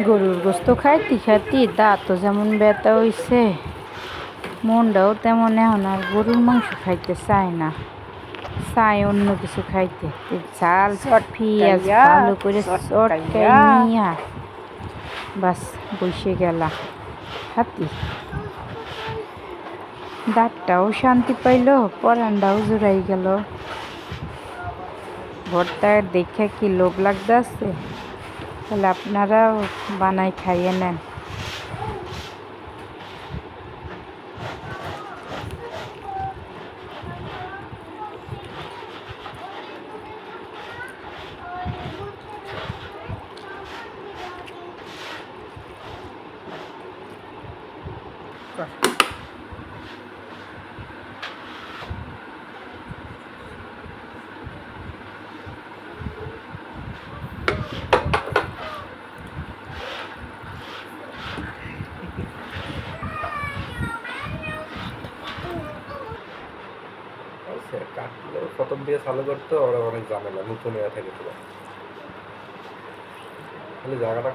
গরুর গোস্ত খাইতে খাইতে দাঁতও যেমন ব্যথা হইছে, মনটাও তেমন এখন আর গরুর মাংস খাইতে চায় না, চায় অন্য কিছু খাইতে। ঝাল পেঁয়াজ ভালো করে চটকাই নিয়া বাস বসে গেলা হাতি। দাঁতটাও শান্তি পাইল, পরানটাও জোড়াই গেল। ভর্তা দেখে কি লোভ লাগতেছে? তাহলে আপনারাও বানাই খাইয়ে নেন। প্রথম দিয়ে চালু করতে ওরা অনেক ঝামেলা, নতুন হয়ে থাকে পুরো খালি জায়গাটা